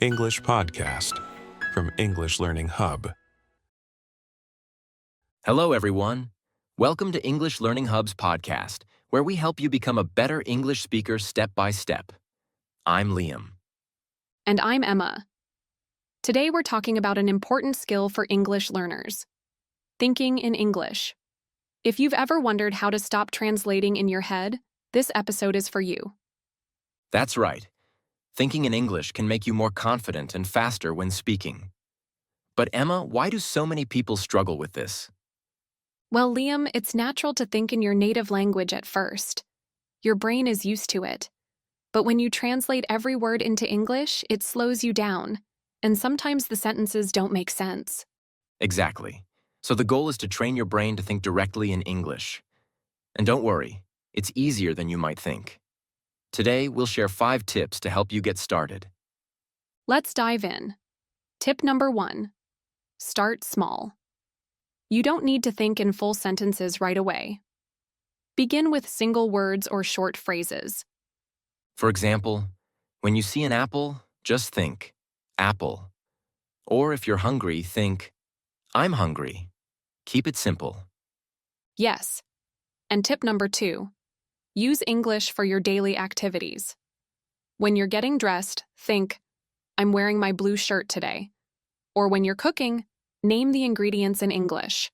English podcast from English Learning Hub. Hello, everyone. Welcome to English Learning Hub's podcast, where we help you become a better English speaker step by step. I'm Liam. And I'm Emma. Today we're talking about an important skill for English learners: thinking in English. If you've ever wondered how to stop translating in your head, this episode is for you. That's right. Thinking in English can make you more confident and faster when speaking. But Emma, why do so many people struggle with this? Well, Liam, it's natural to think in your native language at first. Your brain is used to it. But when you translate every word into English, it slows you down, and sometimes the sentences don't make sense. Exactly. So the goal is to train your brain to think directly in English. And don't worry, it's easier than you might think. Today, we'll share 5 tips to help you get started. Let's dive in. Tip number 1. Start small. You don't need to think in full sentences right away. Begin with single words or short phrases. For example, when you see an apple, just think, apple. Or if you're hungry, think, I'm hungry. Keep it simple. Yes. And tip number 2. Use English for your daily activities. When you're getting dressed, think, I'm wearing my blue shirt today. Or when you're cooking, name the ingredients in English.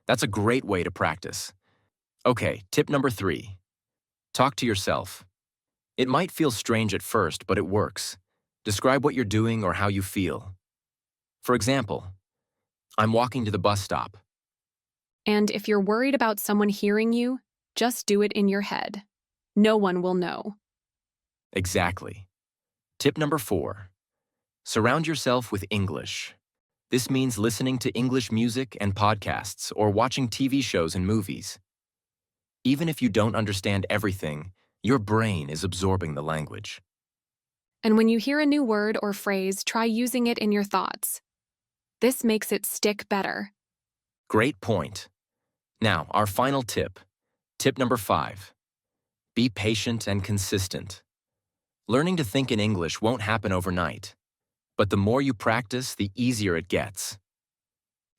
That's a great way to practice. Okay, tip number 3. Talk to yourself. It might feel strange at first, but it works. Describe what you're doing or how you feel. For example, I'm walking to the bus stop. And if you're worried about someone hearing you, just do it in your head. No one will know. Exactly. Tip number 4. Surround yourself with English. This means listening to English music and podcasts or watching TV shows and movies. Even if you don't understand everything, your brain is absorbing the language. And when you hear a new word or phrase, try using it in your thoughts. This makes it stick better. Great point. Now, our final tip. Tip number 5. Be patient and consistent. Learning to think in English won't happen overnight, but the more you practice, the easier it gets.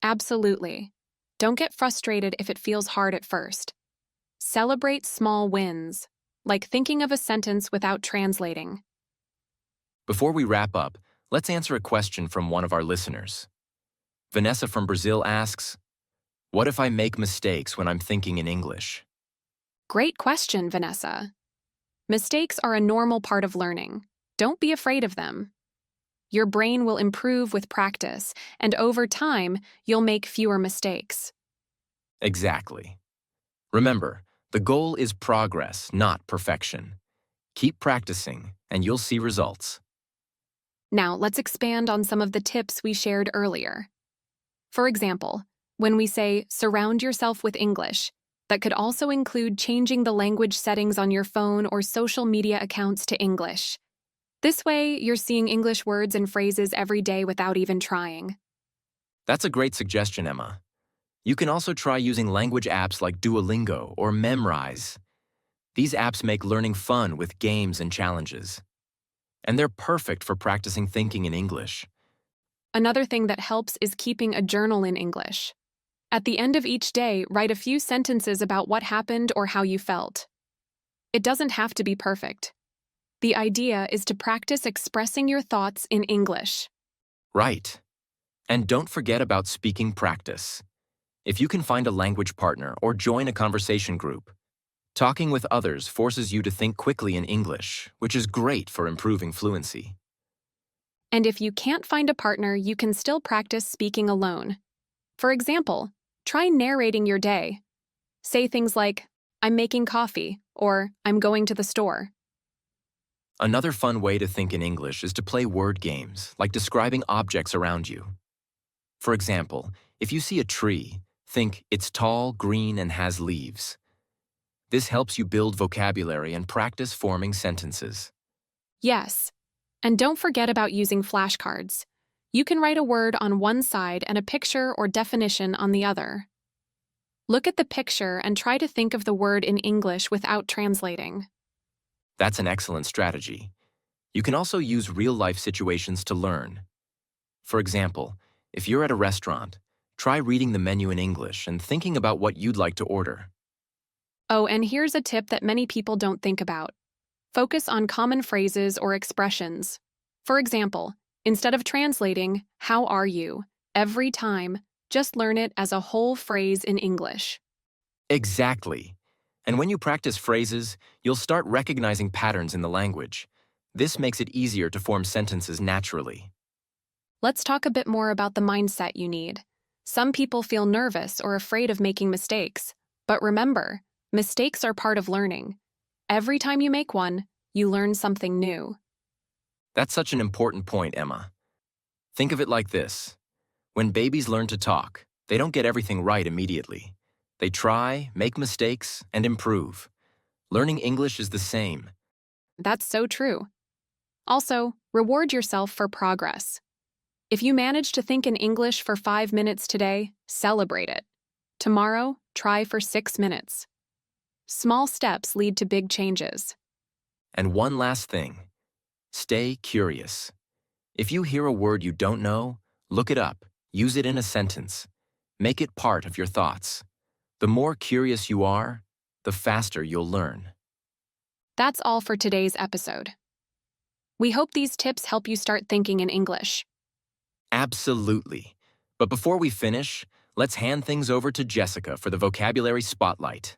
Absolutely. Don't get frustrated if it feels hard at first. Celebrate small wins, like thinking of a sentence without translating. Before we wrap up, let's answer a question from one of our listeners. Vanessa from Brazil asks, what if I make mistakes when I'm thinking in English? Great question, Vanessa. Mistakes are a normal part of learning. Don't be afraid of them. Your brain will improve with practice, and over time, you'll make fewer mistakes. Exactly. Remember, the goal is progress, not perfection. Keep practicing, and you'll see results. Now, let's expand on some of the tips we shared earlier. For example, when we say surround yourself with English, that could also include changing the language settings on your phone or social media accounts to English. This way, you're seeing English words and phrases every day without even trying. That's a great suggestion, Emma. You can also try using language apps like Duolingo or Memrise. These apps make learning fun with games and challenges. And they're perfect for practicing thinking in English. Another thing that helps is keeping a journal in English. At the end of each day, write a few sentences about what happened or how you felt. It doesn't have to be perfect. The idea is to practice expressing your thoughts in English. Right. And don't forget about speaking practice. If you can find a language partner or join a conversation group, talking with others forces you to think quickly in English, which is great for improving fluency. And if you can't find a partner, you can still practice speaking alone. For example, try narrating your day. Say things like, I'm making coffee, or I'm going to the store. Another fun way to think in English is to play word games, like describing objects around you. For example, if you see a tree, think it's tall, green, and has leaves. This helps you build vocabulary and practice forming sentences. Yes. And don't forget about using flashcards. You can write a word on one side and a picture or definition on the other. Look at the picture and try to think of the word in English without translating. That's an excellent strategy. You can also use real-life situations to learn. For example, if you're at a restaurant, try reading the menu in English and thinking about what you'd like to order. Oh, and here's a tip that many people don't think about. Focus on common phrases or expressions. For example, instead of translating, "How are you?" every time, just learn it as a whole phrase in English. Exactly. And when you practice phrases, you'll start recognizing patterns in the language. This makes it easier to form sentences naturally. Let's talk a bit more about the mindset you need. Some people feel nervous or afraid of making mistakes. But remember, mistakes are part of learning. Every time you make one, you learn something new. That's such an important point, Emma. Think of it like this. When babies learn to talk, they don't get everything right immediately. They try, make mistakes, and improve. Learning English is the same. That's so true. Also, reward yourself for progress. If you manage to think in English for 5 minutes today, celebrate it. Tomorrow, try for 6 minutes. Small steps lead to big changes. And one last thing. Stay curious. If you hear a word you don't know, look it up. Use it in a sentence. Make it part of your thoughts. The more curious you are, the faster you'll learn. That's all for today's episode. We hope these tips help you start thinking in English. Absolutely. But before we finish, let's hand things over to Jessica for the vocabulary spotlight.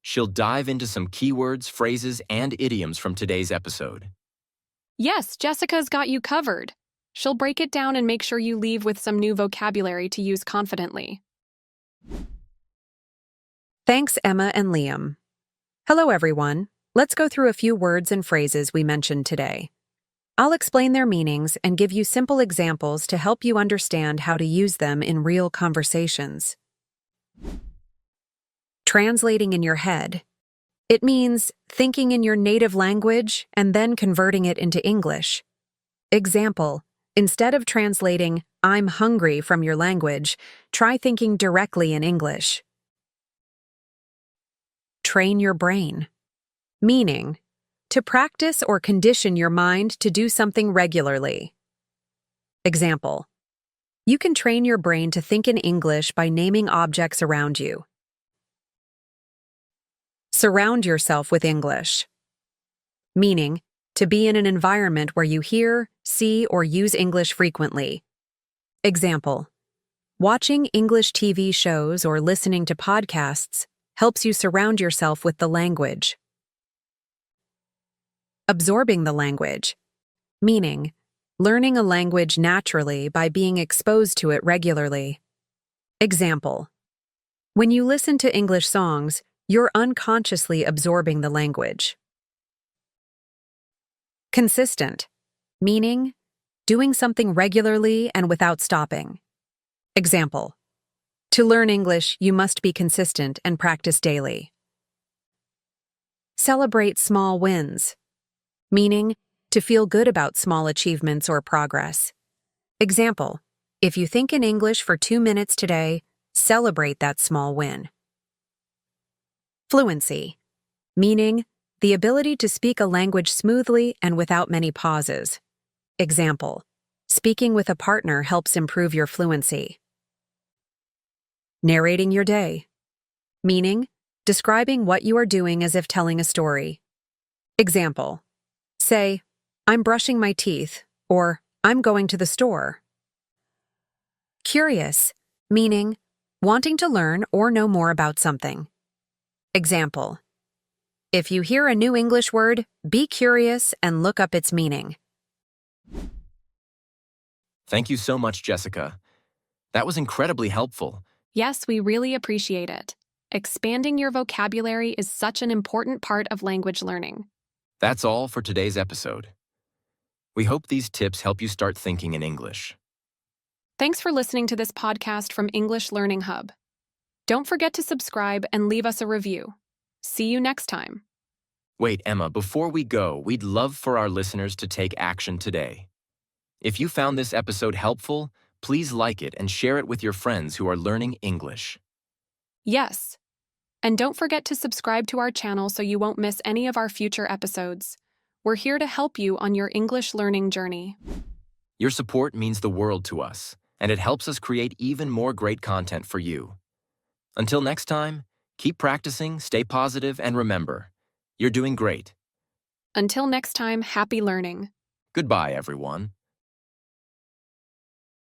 She'll dive into some keywords, phrases, and idioms from today's episode. Yes, Jessica's got you covered. She'll break it down and make sure you leave with some new vocabulary to use confidently. Thanks, Emma and Liam. Hello, everyone. Let's go through a few words and phrases we mentioned today. I'll explain their meanings and give you simple examples to help you understand how to use them in real conversations. Translating in your head. It means thinking in your native language and then converting it into English. Example, instead of translating "I'm hungry" from your language, try thinking directly in English. Train your brain. Meaning, to practice or condition your mind to do something regularly. Example, you can train your brain to think in English by naming objects around you. Surround yourself with English. Meaning, to be in an environment where you hear, see, or use English frequently. Example, watching English TV shows or listening to podcasts helps you surround yourself with the language. Absorbing the language. Meaning, learning a language naturally by being exposed to it regularly. Example, when you listen to English songs, you're unconsciously absorbing the language. Consistent. Meaning, doing something regularly and without stopping. Example, to learn English, you must be consistent and practice daily. Celebrate small wins. Meaning, to feel good about small achievements or progress. Example, if you think in English for 2 minutes today, celebrate that small win. Fluency. Meaning, the ability to speak a language smoothly and without many pauses. Example, speaking with a partner helps improve your fluency. Narrating your day. Meaning, describing what you are doing as if telling a story. Example, say, "I'm brushing my teeth," or "I'm going to the store." Curious, meaning, wanting to learn or know more about something. Example, if you hear a new English word, be curious and look up its meaning. Thank you so much, Jessica. That was incredibly helpful. Yes, we really appreciate it. Expanding your vocabulary is such an important part of language learning. That's all for today's episode. We hope these tips help you start thinking in English. Thanks for listening to this podcast from English Learning Hub. Don't forget to subscribe and leave us a review. See you next time. Wait, Emma, before we go, we'd love for our listeners to take action today. If you found this episode helpful, please like it and share it with your friends who are learning English. Yes. And don't forget to subscribe to our channel so you won't miss any of our future episodes. We're here to help you on your English learning journey. Your support means the world to us, and it helps us create even more great content for you. Until next time, keep practicing, stay positive, and remember, you're doing great. Until next time, happy learning. Goodbye, everyone.